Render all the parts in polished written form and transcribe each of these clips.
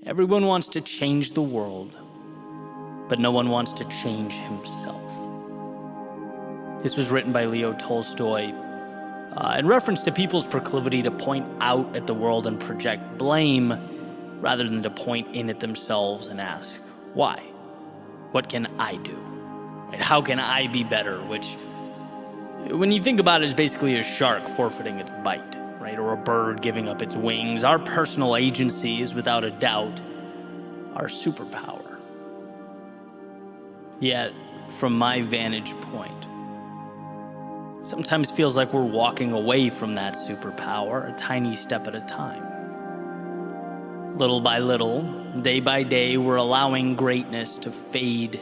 Everyone wants to change the world, but no one wants to change himself. This was written by Leo Tolstoy in reference to people's proclivity to point out at the world and project blame rather than to point in at themselves and ask, why? What can I do? Right? How can I be better? Which, when you think about it, is basically a shark forfeiting its bite, right? Or a bird giving up its wings. Our personal agency is without a doubt our superpower. Yet, from my vantage point, sometimes feels like we're walking away from that superpower, a tiny step at a time. Little by little, day by day, we're allowing greatness to fade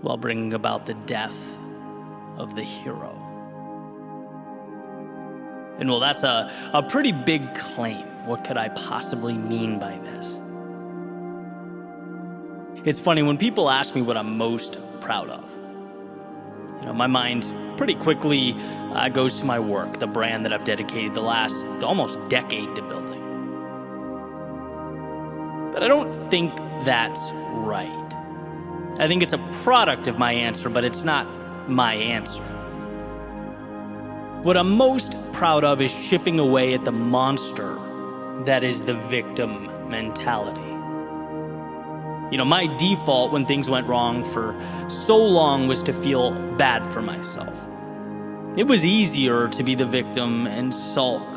while bringing about the death of the hero. And well, that's a pretty big claim. What could I possibly mean by this? It's funny, when people ask me what I'm most proud of, my mind pretty quickly goes to my work, the brand that I've dedicated the last almost decade to building. But I don't think that's right. I think it's a product of my answer, but it's not my answer. What I'm most proud of is chipping away at the monster that is the victim mentality. My default when things went wrong for so long was to feel bad for myself. It was easier to be the victim and sulk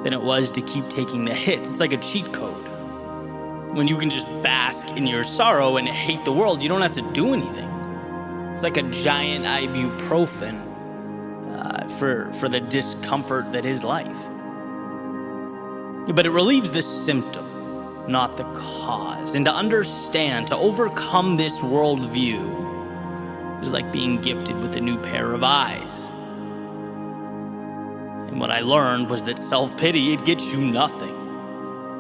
than it was to keep taking the hits. It's like a cheat code. When you can just bask in your sorrow and hate the world, you don't have to do anything. It's like a giant ibuprofen for the discomfort that is life. But it relieves the symptom, not the cause. And to understand, to overcome this worldview is like being gifted with a new pair of eyes. And what I learned was that self-pity, it gets you nothing.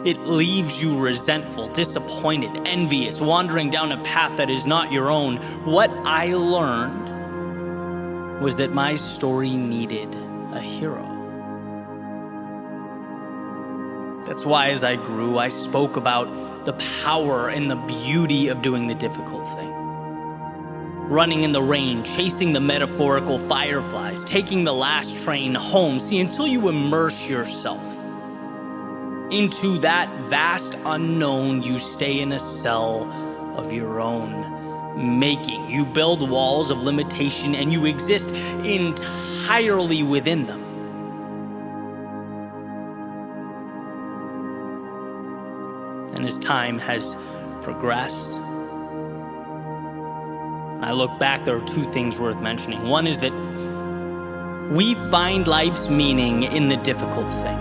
It leaves you resentful, disappointed, envious, wandering down a path that is not your own. What I learned was that my story needed a hero. That's why as I grew, I spoke about the power and the beauty of doing the difficult thing. Running in the rain, chasing the metaphorical fireflies, taking the last train home. See, until you immerse yourself into that vast unknown, you stay in a cell of your own making. You build walls of limitation and you exist entirely within them. And as time has progressed, I look back, there are two things worth mentioning. One is that we find life's meaning in the difficult thing.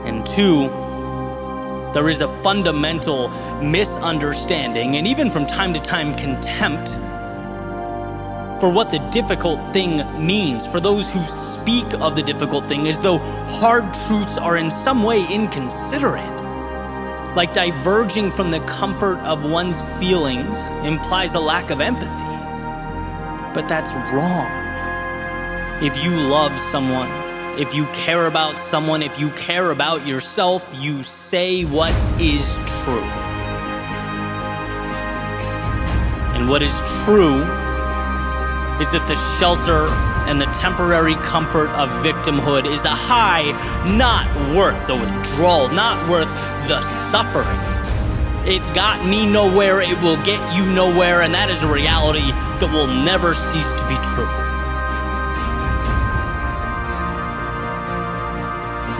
And two, there is a fundamental misunderstanding, and even from time to time contempt, for what the difficult thing means, for those who speak of the difficult thing as though hard truths are in some way inconsiderate. Like diverging from the comfort of one's feelings implies a lack of empathy. But that's wrong. If you love someone, if you care about someone, if you care about yourself, you say what is true. And what is true is that the shelter and the temporary comfort of victimhood is a high not worth the withdrawal, not worth the suffering. It got me nowhere, it will get you nowhere, and that is a reality that will never cease to be true.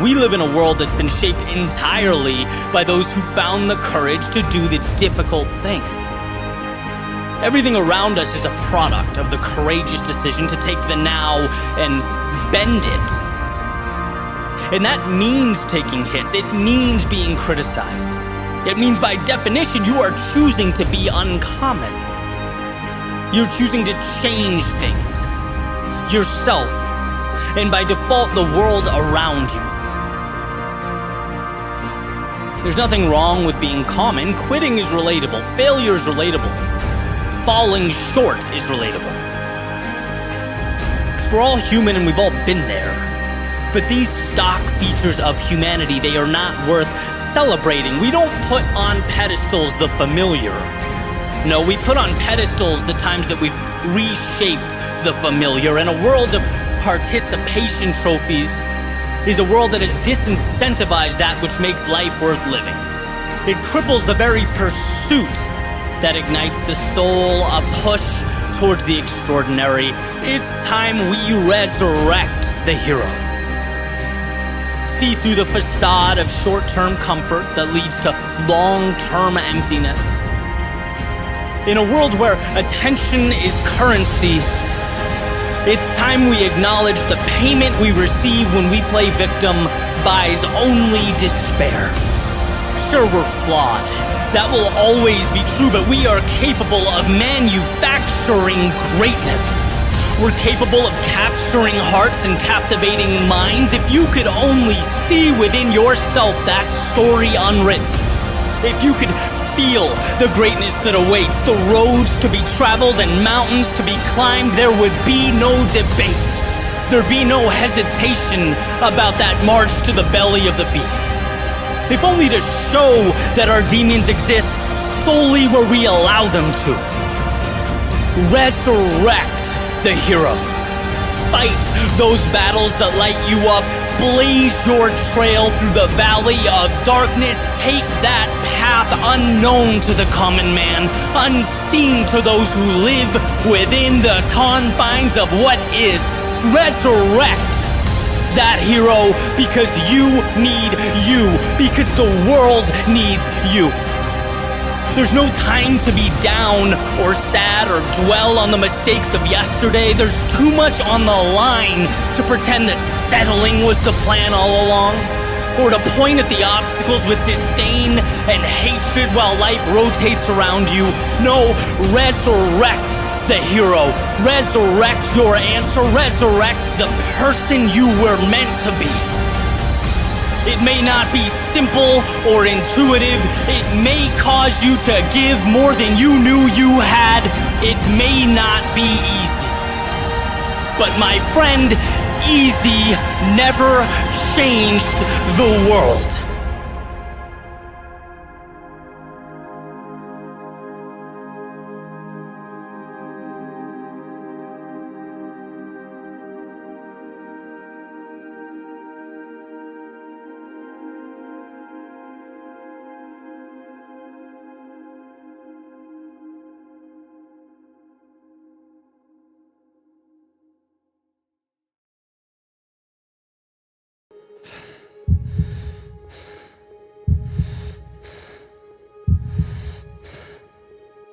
We live in a world that's been shaped entirely by those who found the courage to do the difficult thing. Everything around us is a product of the courageous decision to take the now and bend it. And that means taking hits. It means being criticized. It means by definition you are choosing to be uncommon. You're choosing to change things, yourself, and by default the world around you. There's nothing wrong with being common. Quitting is relatable. Failure is relatable. Falling short is relatable. Because we're all human and we've all been there. But these stock features of humanity, they are not worth celebrating. We don't put on pedestals the familiar. No, we put on pedestals the times that we've reshaped the familiar. And a world of participation trophies is a world that has disincentivized that which makes life worth living. It cripples the very pursuit that ignites the soul, a push towards the extraordinary. It's time we resurrect the hero. See through the facade of short-term comfort that leads to long-term emptiness. In a world where attention is currency, it's time we acknowledge the payment we receive when we play victim buys only despair. Sure, we're flawed. That will always be true, but we are capable of manufacturing greatness. We're capable of capturing hearts and captivating minds. If you could only see within yourself that story unwritten. If you could feel the greatness that awaits, the roads to be traveled and mountains to be climbed, there would be no debate. There'd be no hesitation about that march to the belly of the beast. If only to show that our demons exist solely where we allow them to. Resurrect the hero. Fight those battles that light you up. Blaze your trail through the valley of darkness. Take that path unknown to the common man, unseen to those who live within the confines of what is. Resurrect that hero, because you need you, because the world needs you. There's no time to be down or sad or dwell on the mistakes of yesterday. There's too much on the line to pretend that settling was the plan all along, or to point at the obstacles with disdain and hatred while life rotates around you. No, resurrect the hero. Resurrect your answer. Resurrect the person you were meant to be. It may not be simple or intuitive. It may cause you to give more than you knew you had. It may not be easy. But my friend, easy never changed the world.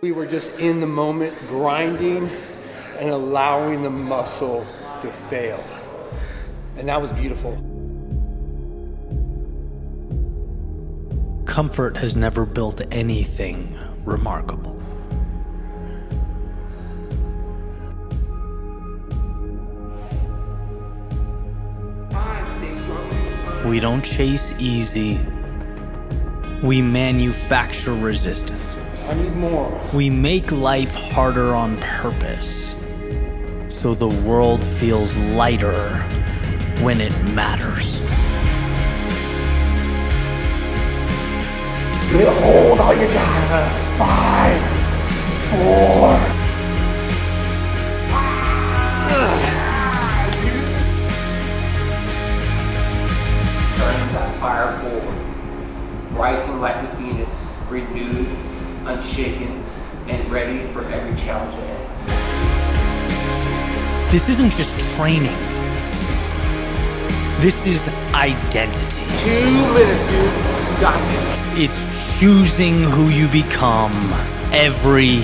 We were just in the moment, grinding and allowing the muscle to fail. And that was beautiful. Comfort has never built anything remarkable. We don't chase easy. We manufacture resistance. I need more. We make life harder on purpose, so the world feels lighter when it matters. Give it a hold all you got. 5, 4. Turning that fire forward, rising like the phoenix, renewed, unshaken, and ready for every challenge ahead. This isn't just training. This is identity. 2 minutes, dude. You got this. It's choosing who you become every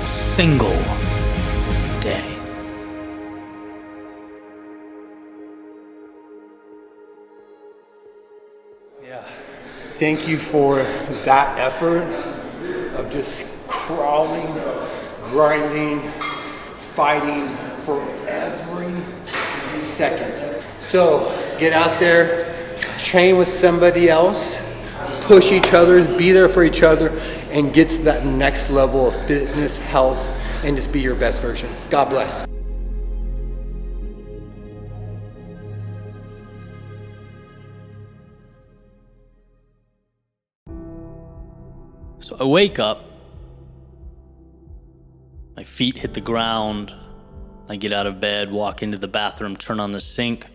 single day. Yeah. Thank you for that effort of just crawling, grinding, fighting for every second. So get out there, train with somebody else, push each other, be there for each other, and get to that next level of fitness, health, and just be your best version. God bless. So I wake up, my feet hit the ground, I get out of bed, walk into the bathroom, turn on the sink.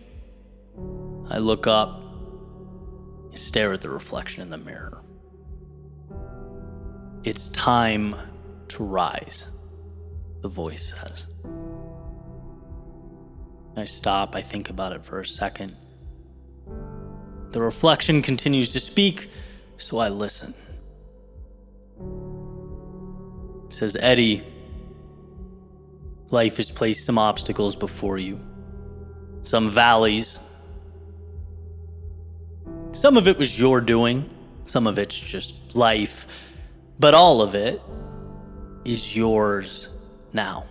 I look up, stare at the reflection in the mirror. It's time to rise, the voice says. I stop, I think about it for a second. The reflection continues to speak, so I listen. It says, Eddie, life has placed some obstacles before you, some valleys. Some of it was your doing, some of it's just life, but all of it is yours now.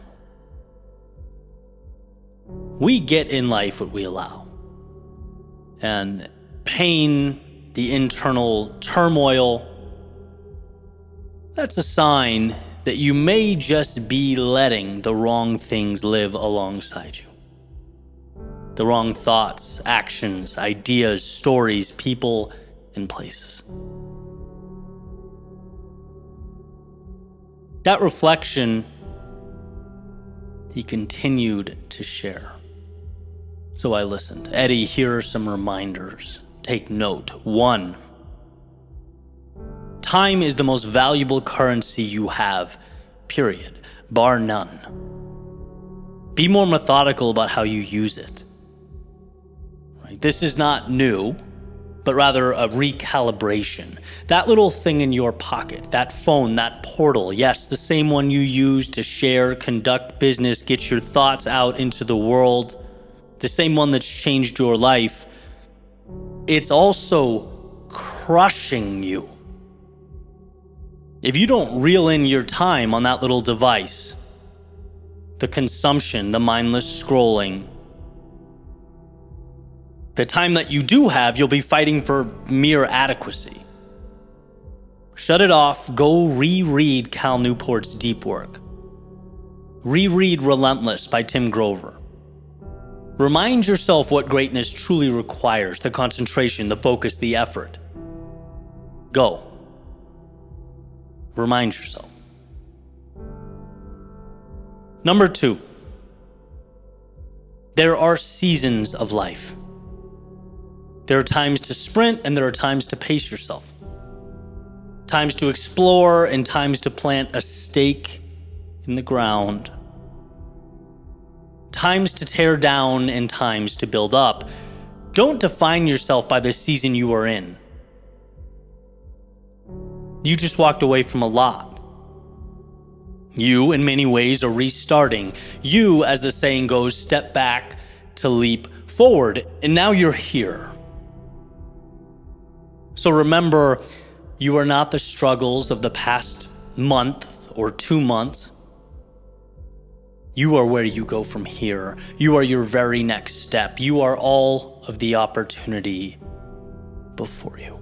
We get in life what we allow. And pain, the internal turmoil, that's a sign that you may just be letting the wrong things live alongside you. The wrong thoughts, actions, ideas, stories, people, and places. That reflection, he continued to share. So I listened. Eddie, here are some reminders. Take note. 1. Time is the most valuable currency you have, period, bar none. Be more methodical about how you use it. Right? This is not new, but rather a recalibration. That little thing in your pocket, that phone, that portal, yes, the same one you use to share, conduct business, get your thoughts out into the world, the same one that's changed your life, it's also crushing you. If you don't reel in your time on that little device, the consumption, the mindless scrolling, the time that you do have, you'll be fighting for mere adequacy. Shut it off, go reread Cal Newport's deep work. Reread Relentless by Tim Grover. Remind yourself what greatness truly requires, the concentration, the focus, the effort. Go. Remind yourself. Number 2, there are seasons of life. There are times to sprint and there are times to pace yourself. Times to explore and times to plant a stake in the ground. Times to tear down and times to build up. Don't define yourself by the season you are in. You just walked away from a lot. You, in many ways, are restarting. You, as the saying goes, step back to leap forward, and now you're here. So remember, you are not the struggles of the past month or 2 months. You are where you go from here. You are your very next step. You are all of the opportunity before you.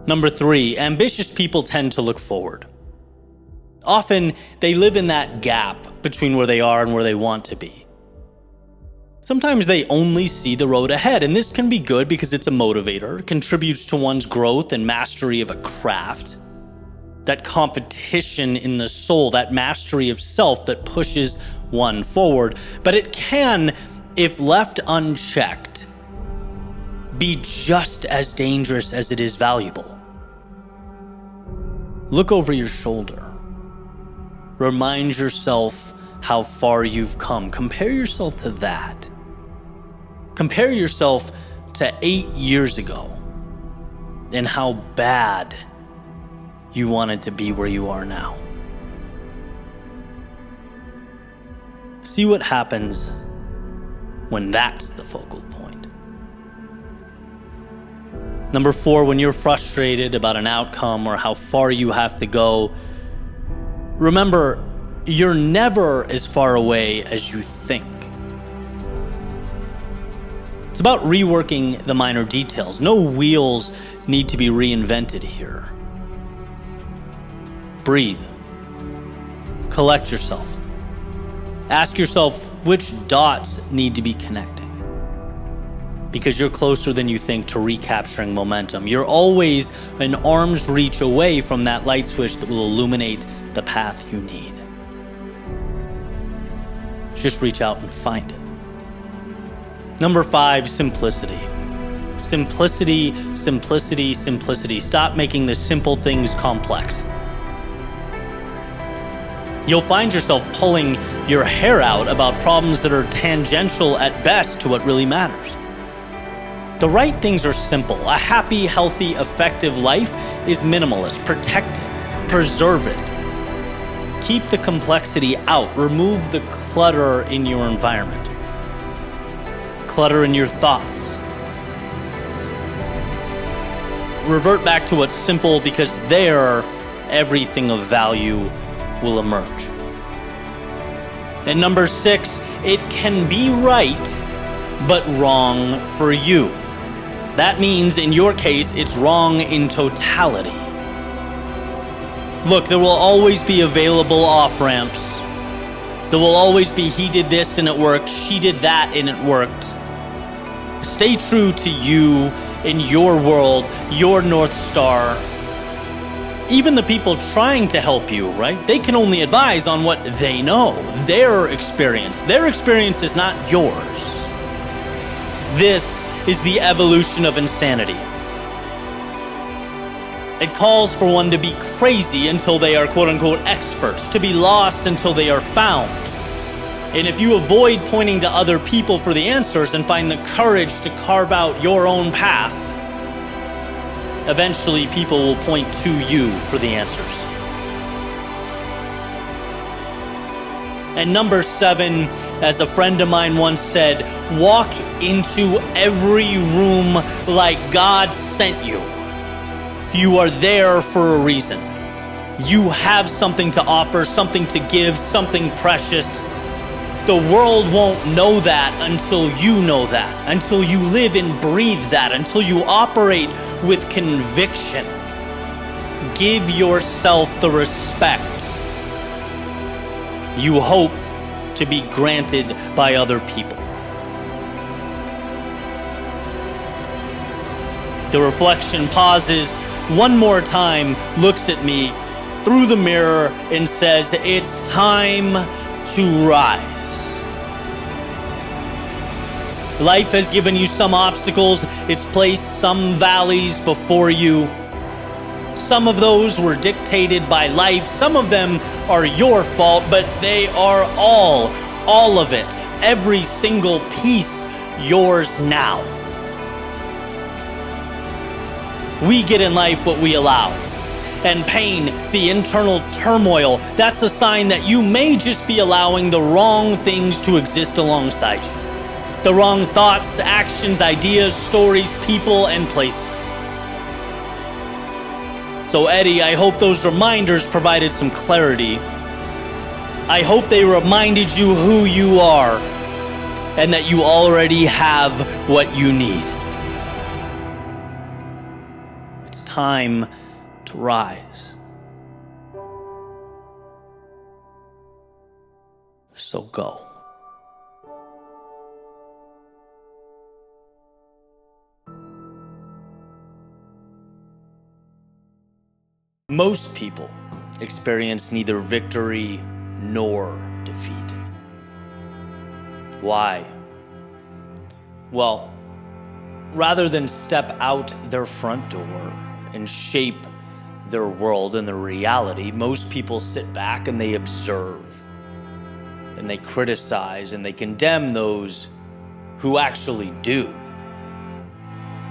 Number 3, ambitious people tend to look forward. Often, they live in that gap between where they are and where they want to be. Sometimes they only see the road ahead, and this can be good because it's a motivator. It contributes to one's growth and mastery of a craft. That competition in the soul, that mastery of self that pushes one forward. But it can, if left unchecked, be just as dangerous as it is valuable. Look over your shoulder. Remind yourself how far you've come. Compare yourself to that. Compare yourself to 8 years ago and how bad you wanted to be where you are now. See what happens when that's the focal point. Number 4, when you're frustrated about an outcome or how far you have to go, remember, you're never as far away as you think. It's about reworking the minor details. No wheels need to be reinvented here. Breathe. Collect yourself. Ask yourself which dots need to be connecting. because you're closer than you think to recapturing momentum. You're always an arm's reach away from that light switch that will illuminate the path you need. Just reach out and find it. Number 5, simplicity. Simplicity, simplicity, simplicity. Stop making the simple things complex. You'll find yourself pulling your hair out about problems that are tangential at best to what really matters. The right things are simple. A happy, healthy, effective life is minimalist. Protect it. Preserve it. Keep the complexity out. Remove the clutter in your environment. Clutter in your thoughts. Revert back to what's simple, because there, everything of value will emerge. And number 6, it can be right, but wrong for you. That means, in your case, it's wrong in totality. Look, there will always be available off-ramps. There will always be, he did this and it worked, she did that and it worked. Stay true to you, in your world, your North Star. Even the people trying to help you, right? They can only advise on what they know, their experience. Their experience is not yours. This is the evolution of insanity. It calls for one to be crazy until they are quote-unquote experts, to be lost until they are found. And if you avoid pointing to other people for the answers and find the courage to carve out your own path, eventually people will point to you for the answers. And number 7, as a friend of mine once said, walk into every room like God sent you. You are there for a reason. You have something to offer, something to give, something precious. The world won't know that until you know that, until you live and breathe that, until you operate with conviction. Give yourself the respect you hope to be granted by other people. The reflection pauses one more time, looks at me through the mirror and says, it's time to rise. Life has given you some obstacles. It's placed some valleys before you. Some of those were dictated by life. Some of them are your fault, but they are all of it, every single piece, yours now. We get in life what we allow. And pain, the internal turmoil, that's a sign that you may just be allowing the wrong things to exist alongside you. The wrong thoughts, actions, ideas, stories, people, and places. So Eddie, I hope those reminders provided some clarity. I hope they reminded you who you are and that you already have what you need. It's time to rise. So go. Most people experience neither victory nor defeat. Why? Well, rather than step out their front door and shape their world and their reality, most people sit back and they observe and they criticize and they condemn those who actually do.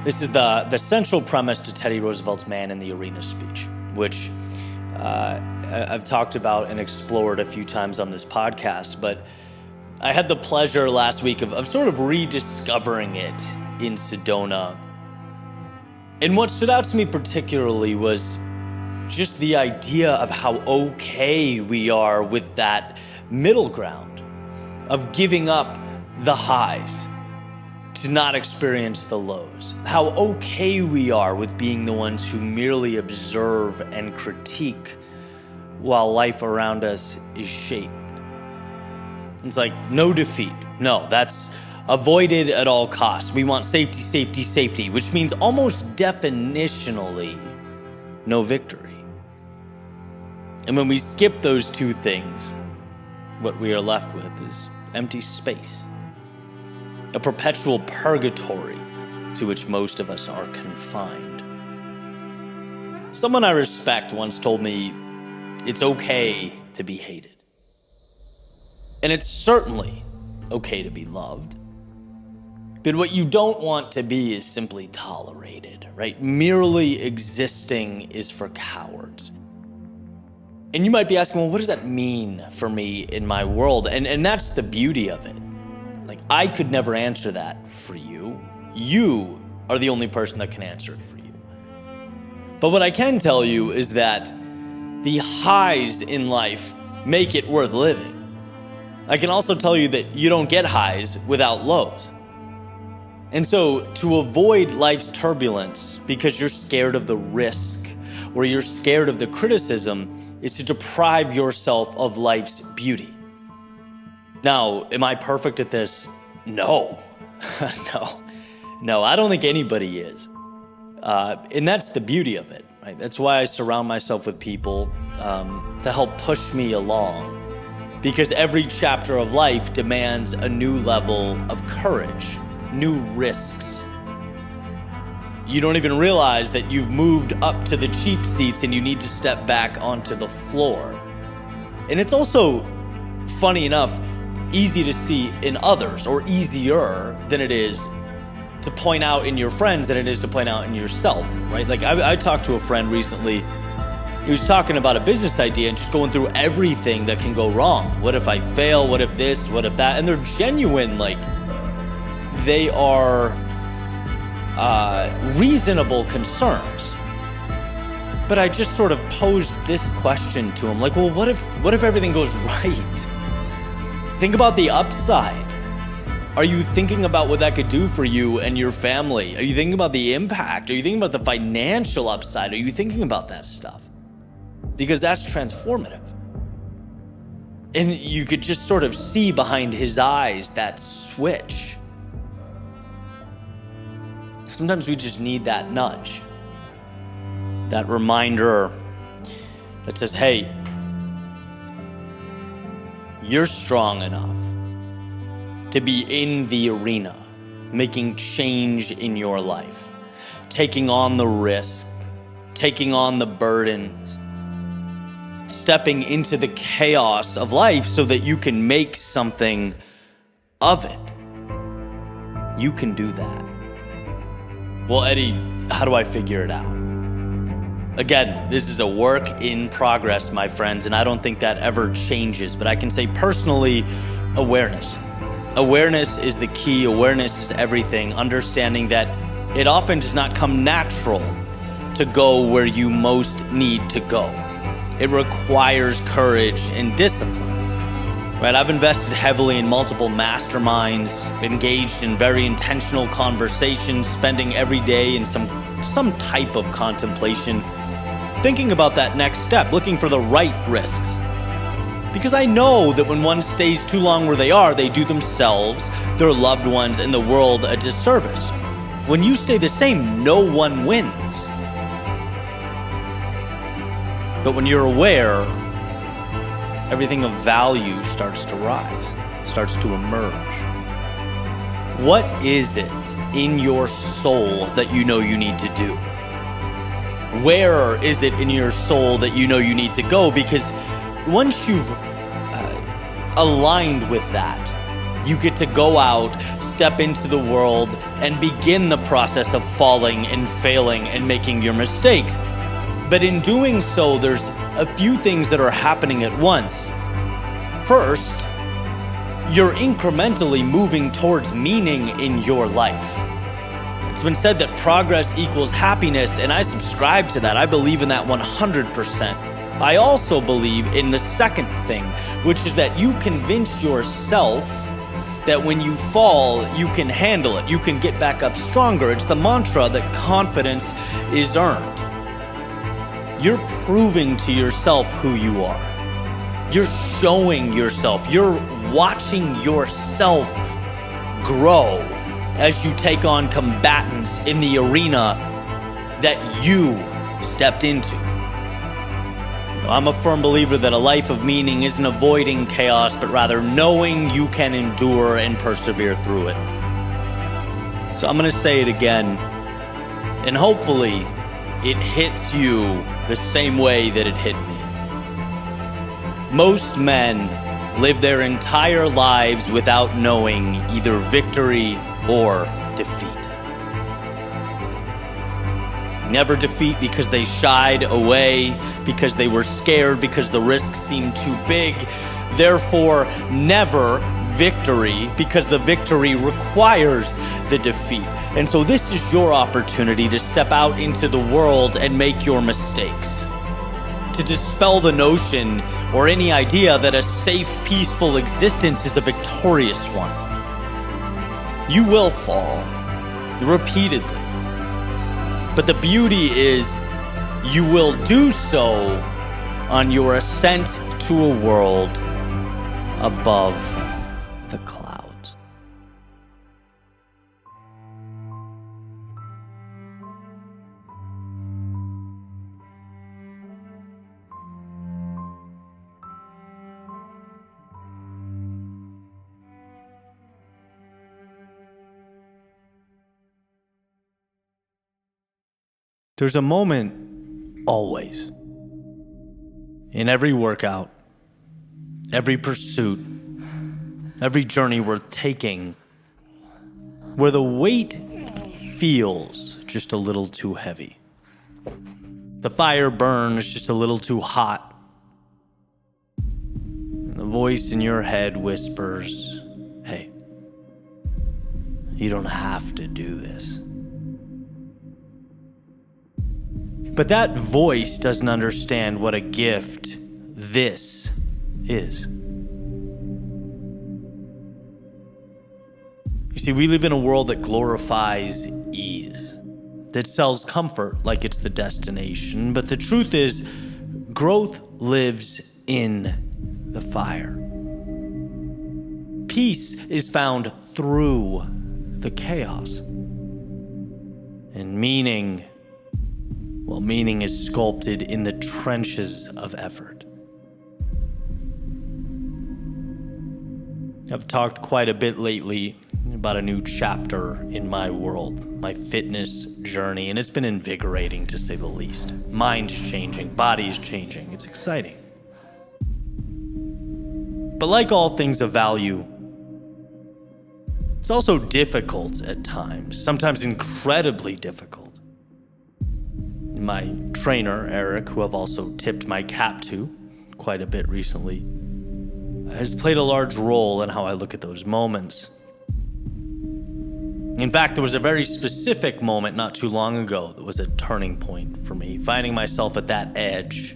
This is the central premise to Teddy Roosevelt's Man in the Arena speech, which I've talked about and explored a few times on this podcast, but I had the pleasure last week of sort of rediscovering it in Sedona. And what stood out to me particularly was just the idea of how okay we are with that middle ground of giving up the highs to not experience the lows. How okay we are with being the ones who merely observe and critique while life around us is shaped. It's like no defeat. No, that's Avoided at all costs. We want safety, safety, safety, which means almost definitionally no victory. And when we skip those two things, what we are left with is empty space, a perpetual purgatory to which most of us are confined. Someone I respect once told me it's okay to be hated. And it's certainly okay to be loved. But what you don't want to be is simply tolerated, right? Merely existing is for cowards. And you might be asking, well, what does that mean for me in my world? And that's the beauty of it. Like, I could never answer that for you. You are the only person that can answer it for you. But what I can tell you is that the highs in life make it worth living. I can also tell you that you don't get highs without lows. And so to avoid life's turbulence because you're scared of the risk or you're scared of the criticism is to deprive yourself of life's beauty. Now, am I perfect at this? No. No, I don't think anybody is. And that's the beauty of it, right? That's why I surround myself with people to help push me along. Because every chapter of life demands a new level of courage, new risks. You don't even realize that you've moved up to the cheap seats and you need to step back onto the floor. And it's also, funny enough, easy to see in others, or easier than it is to point out in your friends than it is to point out in yourself, right? Like I talked to a friend recently. He was talking about a business idea and just going through everything that can go wrong. What if I fail? What if this? What if that? And they're genuine, like they are reasonable concerns. But I just sort of posed this question to him, like, well, what if everything goes right? Think about the upside. Are you thinking about what that could do for you and your family? Are you thinking about the impact? Are you thinking about the financial upside? Are you thinking about that stuff? Because that's transformative. And you could just sort of see behind his eyes that switch. Sometimes we just need that nudge, that reminder that says, hey, you're strong enough to be in the arena, making change in your life, taking on the risk, taking on the burdens, stepping into the chaos of life so that you can make something of it. You can do that. Well, Eddie, how do I figure it out? Again, this is a work in progress, my friends, and I don't think that ever changes, but I can say personally, awareness. Awareness is the key. Awareness is everything. Understanding that it often does not come natural to go where you most need to go. It requires courage and discipline. Right? I've invested heavily in multiple masterminds, engaged in very intentional conversations, spending every day in some type of contemplation, thinking about that next step, looking for the right risks. Because I know that when one stays too long where they are, they do themselves, their loved ones, and the world a disservice. When you stay the same, no one wins. But when you're aware, everything of value starts to rise, starts to emerge. What is it in your soul that you know you need to do? Where is it in your soul that you know you need to go? Because once you've aligned with that, you get to go out, step into the world, and begin the process of falling and failing and making your mistakes. But in doing so, there's a few things that are happening at once. First, you're incrementally moving towards meaning in your life. It's been said that progress equals happiness, and I subscribe to that. I believe in that 100%. I also believe in the second thing, which is that you convince yourself that when you fall, you can handle it. You can get back up stronger. It's the mantra that confidence is earned. You're proving to yourself who you are. You're showing yourself. You're watching yourself grow as you take on combatants in the arena that you stepped into. I'm a firm believer that a life of meaning isn't avoiding chaos, but rather knowing you can endure and persevere through it. So I'm going to say it again, and hopefully it hits you the same way that it hit me. Most men live their entire lives without knowing either victory or defeat. Never defeat because they shied away, because they were scared, because the risk seemed too big. Therefore, never victory because the victory requires the defeat. And so this is your opportunity to step out into the world and make your mistakes. To dispel the notion or any idea that a safe, peaceful existence is a victorious one. You will fall repeatedly. But the beauty is you will do so on your ascent to a world above the clouds. There's a moment always in every workout, every pursuit, every journey worth taking, where the weight feels just a little too heavy. The fire burns just a little too hot. And the voice in your head whispers, "Hey, you don't have to do this." But that voice doesn't understand what a gift this is. You see, we live in a world that glorifies ease, that sells comfort like it's the destination. But the truth is, growth lives in the fire. Peace is found through the chaos. And meaning is sculpted in the trenches of effort. I've talked quite a bit lately about a new chapter in my world, my fitness journey, and it's been invigorating to say the least. Mind's changing, body's changing. It's exciting. But like all things of value, it's also difficult at times, sometimes incredibly difficult. My trainer, Eric, who I've also tipped my cap to quite a bit recently, has played a large role in how I look at those moments. In fact, there was a very specific moment not too long ago that was a turning point for me, finding myself at that edge.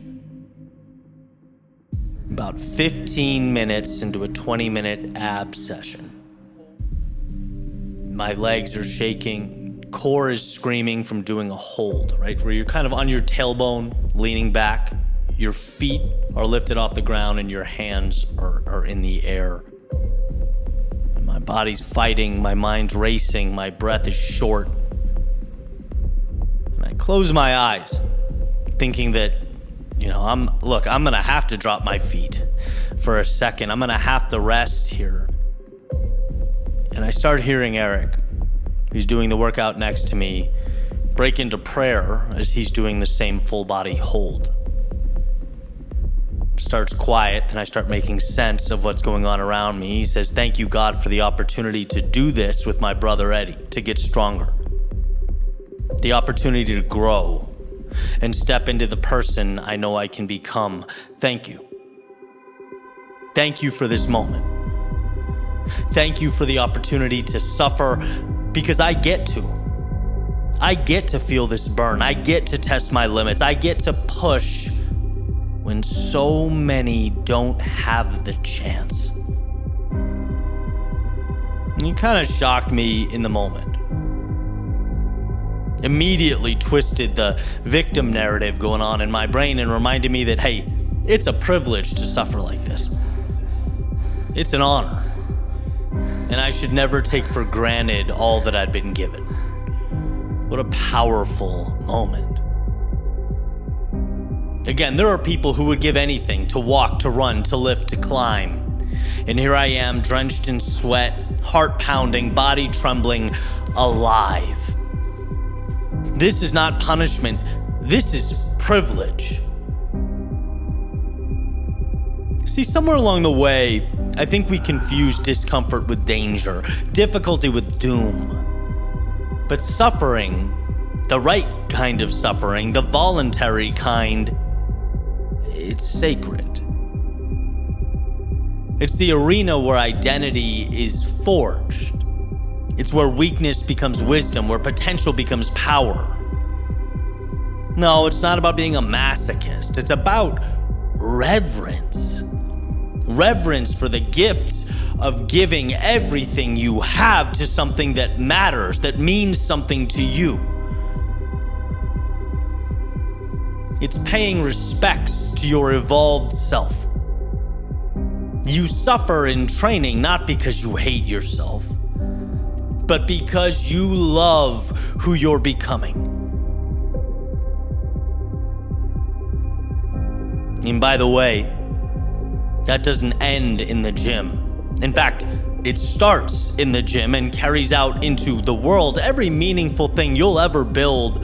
About 15 minutes into a 20-minute ab session. My legs are shaking. Core is screaming from doing a hold, right? Where you're kind of on your tailbone, leaning back. Your feet are lifted off the ground and your hands are in the air. And my body's fighting, my mind's racing, my breath is short. And I close my eyes, thinking that, I'm gonna have to drop my feet for a second. I'm gonna have to rest here. And I start hearing Eric, who's doing the workout next to me, break into prayer as he's doing the same full body hold. Starts quiet, and I start making sense of what's going on around me. He says, "Thank you, God, for the opportunity to do this with my brother Eddie, to get stronger. The opportunity to grow and step into the person I know I can become. Thank you. Thank you for this moment. Thank you for the opportunity to suffer because I get to. I get to feel this burn. I get to test my limits. I get to push when so many don't have the chance." And it kind of shocked me in the moment. Immediately twisted the victim narrative going on in my brain and reminded me that, hey, it's a privilege to suffer like this. It's an honor. and I should never take for granted all that I'd been given. What a powerful moment. Again, there are people who would give anything to walk, to run, to lift, to climb. And here I am, drenched in sweat, heart pounding, body trembling, alive. This is not punishment. This is privilege. See, somewhere along the way, I think we confuse discomfort with danger, difficulty with doom. But suffering, the right kind of suffering, the voluntary kind, it's sacred. It's the arena where identity is forged. It's where weakness becomes wisdom, where potential becomes power. No, it's not about being a masochist. It's about reverence. Reverence for the gift of giving everything you have to something that matters, that means something to you. It's paying respects to your evolved self. You suffer in training not because you hate yourself, but because you love who you're becoming. And by the way, that doesn't end in the gym. In fact, it starts in the gym and carries out into the world. Every meaningful thing you'll ever build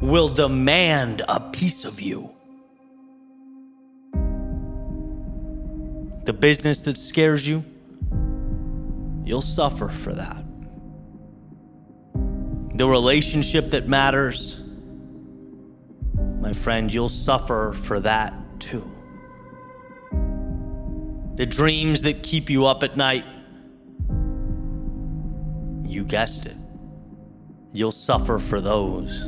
will demand a piece of you. The business that scares you, you'll suffer for that. The relationship that matters, my friend, you'll suffer for that too. The dreams that keep you up at night, you guessed it, you'll suffer for those.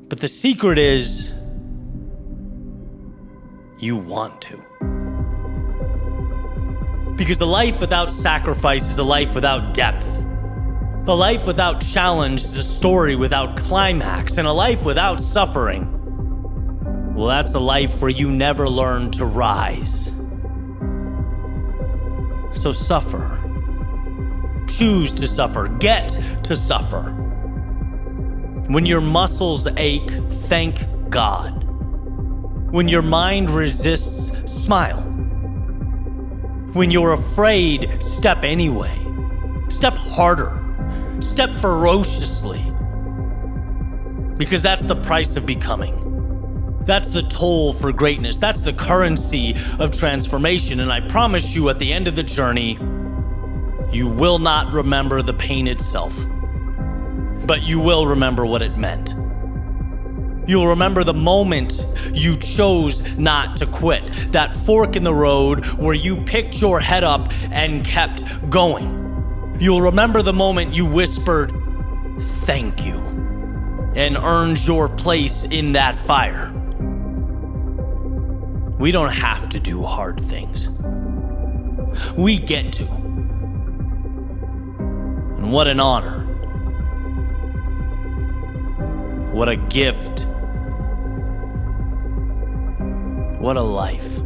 But the secret is, you want to. Because a life without sacrifice is a life without depth. A life without challenge is a story without climax. And a life without suffering, well, that's a life where you never learn to rise. So suffer. Choose to suffer. Get to suffer. When your muscles ache, thank God. When your mind resists, smile. When you're afraid, step anyway. Step harder. Step ferociously. Because that's the price of becoming. That's the toll for greatness. That's the currency of transformation. And I promise you, at the end of the journey, you will not remember the pain itself, but you will remember what it meant. You'll remember the moment you chose not to quit. That fork in the road where you picked your head up and kept going. You'll remember the moment you whispered, "Thank you," and earned your place in that fire. We don't have to do hard things. We get to. And what an honor. What a gift. What a life.